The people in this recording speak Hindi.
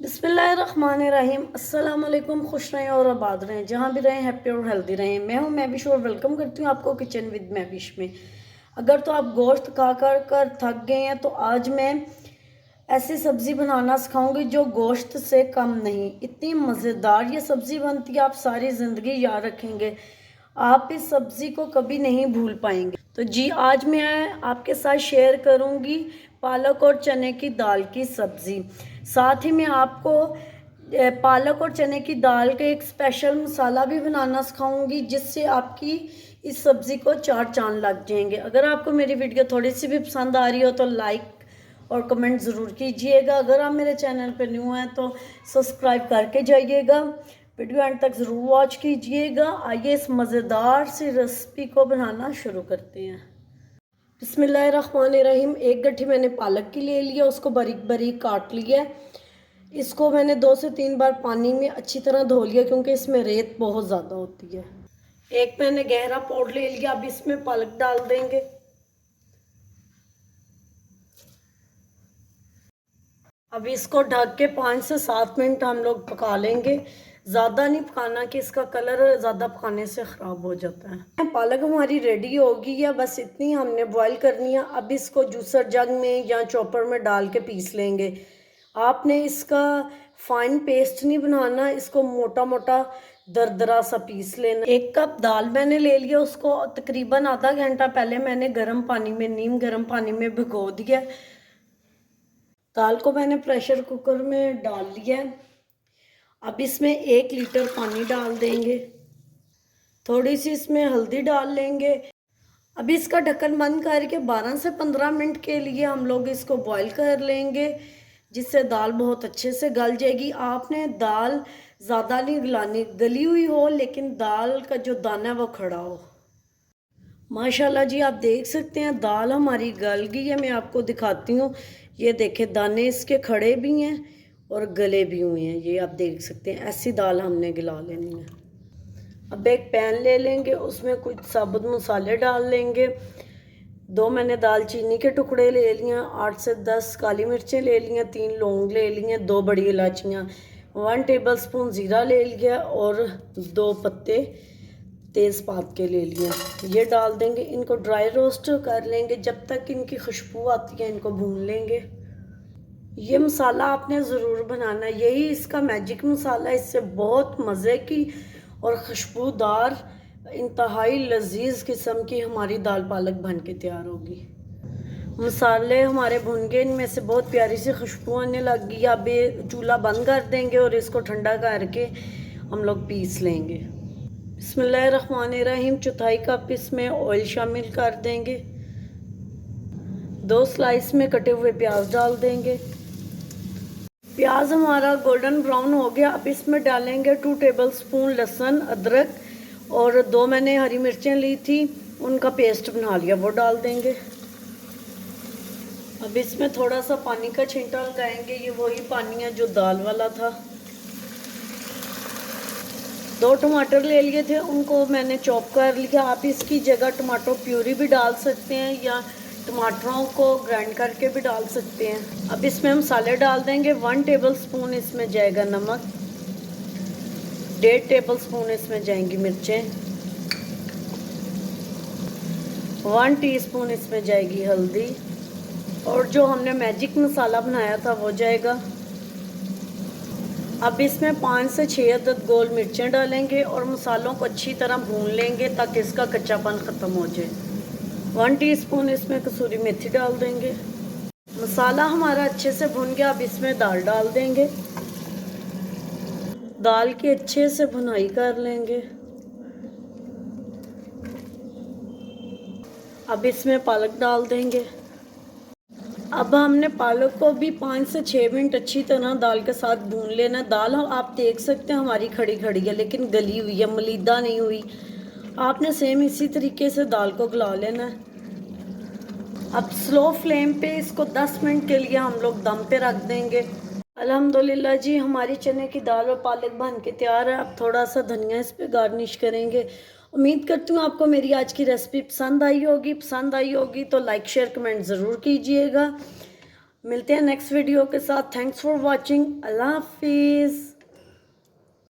बिस्मिल्लाहिर्रहमानिर्रहीम। अस्सलाम वालेकुम। खुश रहें और आबाद रहें, जहाँ भी रहें हैप्पी और हेल्दी रहें। मैं हूँ मैबिश और वेलकम करती हूँ आपको किचन विद मैबिश में। अगर तो आप गोश्त खा कर थक गए हैं तो आज मैं ऐसी सब्ज़ी बनाना सिखाऊंगी जो गोश्त से कम नहीं। इतनी मज़ेदार ये सब्ज़ी बनती है, आप सारी ज़िंदगी याद रखेंगे। आप इस सब्ज़ी को कभी नहीं भूल पाएंगे। तो जी आज मैं आपके साथ शेयर करूंगी पालक और चने की दाल की सब्ज़ी। साथ ही मैं आपको पालक और चने की दाल का एक स्पेशल मसाला भी बनाना सिखाऊंगी जिससे आपकी इस सब्ज़ी को चार चांद लग जाएंगे। अगर आपको मेरी वीडियो थोड़ी सी भी पसंद आ रही हो तो लाइक और कमेंट ज़रूर कीजिएगा। अगर आप मेरे चैनल पर न्यू हैं तो सब्सक्राइब करके जाइएगा। वीडियो एंड तक ज़रूर वॉच कीजिएगा। आइए इस मज़ेदार सी रेसिपी को बनाना शुरू करते हैं। बिस्मिल्लाहिर्रहमानिर्रहीम। एक गट्ठी मैंने पालक की ले लिया, उसको बारीक बारीक काट लिया। इसको मैंने 2 से 3 बार पानी में अच्छी तरह धो लिया क्योंकि इसमें रेत बहुत ज़्यादा होती है। एक मैंने गहरा पॉट ले लिया, अब इसमें पालक डाल देंगे। अब इसको ढक के 5 से 7 मिनट हम लोग पका लेंगे। ज़्यादा नहीं पकाना कि इसका कलर ज़्यादा पकाने से ख़राब हो जाता है। पालक हमारी रेडी होगी है, बस इतनी हमने बॉईल करनी है। अब इसको जूसर जग में या चॉपर में डाल के पीस लेंगे। आपने इसका फाइन पेस्ट नहीं बनाना, इसको मोटा मोटा दरदरा सा पीस लेना। 1 कप दाल मैंने ले लिया, उसको तकरीबन आधा घंटा पहले मैंने गर्म पानी में, नीम गर्म पानी में भिगो दिया। दाल को मैंने प्रेशर कुकर में डाल लिया है। अब इसमें 1 लीटर पानी डाल देंगे। थोड़ी सी इसमें हल्दी डाल लेंगे। अब इसका ढक्कन बंद करके 12 से 15 मिनट के लिए हम लोग इसको बॉईल कर लेंगे जिससे दाल बहुत अच्छे से गल जाएगी। आपने दाल ज़्यादा नहीं गलानी, गली हुई हो लेकिन दाल का जो दाना है वो खड़ा हो। माशाल्लाह जी आप देख सकते हैं दाल हमारी गल गई है। मैं आपको दिखाती हूँ, ये देखें दाने इसके खड़े भी हैं और गले भी हुए हैं। ये आप देख सकते हैं, ऐसी दाल हमने गला लेनी है। अब एक पैन ले लेंगे, उसमें कुछ साबुत मसाले डाल लेंगे। 2 मैंने दालचीनी के टुकड़े ले लिए, 8 से 10 काली मिर्चें ले ली, 3 लौंग ले लिए, 2 बड़ी इलायचियाँ, 1 टेबलस्पून ज़ीरा ले लिया और 2 पत्ते तेज़पात के ले लिए। ये डाल देंगे, इनको ड्राई रोस्ट कर लेंगे जब तक इनकी खुशबू आती है, इनको भून लेंगे। ये मसाला आपने ज़रूर बनाना है, यही इसका मैजिक मसाला है। इससे बहुत मज़े की और खुशबूदार इंतहाई लजीज किस्म की हमारी दाल पालक बन के तैयार होगी। मसाले हमारे भुन गए, इनमें से बहुत प्यारी सी खुशबू आने लग गई। अब ये चूल्हा बंद कर देंगे और इसको ठंडा करके हम लोग पीस लेंगे। बिस्मिल्लाहिर्रहमानिर्रहीम। 1/4 कप इसमें ऑयल शामिल कर देंगे। 2 स्लाइस में कटे हुए प्याज डाल देंगे। प्याज हमारा गोल्डन ब्राउन हो गया। अब इसमें डालेंगे 2 टेबलस्पून लहसुन अदरक और 2 मैंने हरी मिर्चें ली थी, उनका पेस्ट बना लिया, वो डाल देंगे। अब इसमें थोड़ा सा पानी का छिंटा लगाएंगे, ये वही पानी है जो दाल वाला था। 2 टमाटर ले लिए थे, उनको मैंने चॉप कर लिया। आप इसकी जगह टमाटो प्यूरी भी डाल सकते हैं या टमाटरों को ग्राइंड करके भी डाल सकते हैं। अब इसमें मसाले डाल देंगे। 1 टेबलस्पून इसमें जाएगा नमक, 1.5 टेबलस्पून इसमें जाएंगी मिर्चें, 1 टीस्पून इसमें जाएगी हल्दी और जो हमने मैजिक मसाला बनाया था वो जाएगा। अब इसमें 5 से 6 अदद गोल मिर्चें डालेंगे और मसालों को अच्छी तरह भून लेंगे ताकि इसका कच्चापन ख़त्म हो जाए। 1 टीस्पून इसमें कसूरी मेथी डाल देंगे। मसाला हमारा अच्छे से भुन गया, अब इसमें दाल डाल देंगे। दाल की अच्छे से भुनाई कर लेंगे। अब इसमें पालक डाल देंगे। अब हमने पालक को भी 5 से 6 मिनट अच्छी तरह दाल के साथ भून लेना। दाल आप देख सकते हैं हमारी खड़ी खड़ी है लेकिन गली हुई है, मलीदा नहीं हुई। आपने सेम इसी तरीके से दाल को गला लेना है। अब स्लो फ्लेम पे इसको 10 मिनट के लिए हम लोग दम पे रख देंगे। अल्हम्दुलिल्लाह जी हमारी चने की दाल और पालक बन के तैयार है। अब थोड़ा सा धनिया इस पे गार्निश करेंगे। उम्मीद करती हूँ आपको मेरी आज की रेसिपी पसंद आई होगी। पसंद आई होगी तो लाइक शेयर कमेंट ज़रूर कीजिएगा। मिलते हैं नेक्स्ट वीडियो के साथ। Thanks for watching. अल्लाह हाफिज़।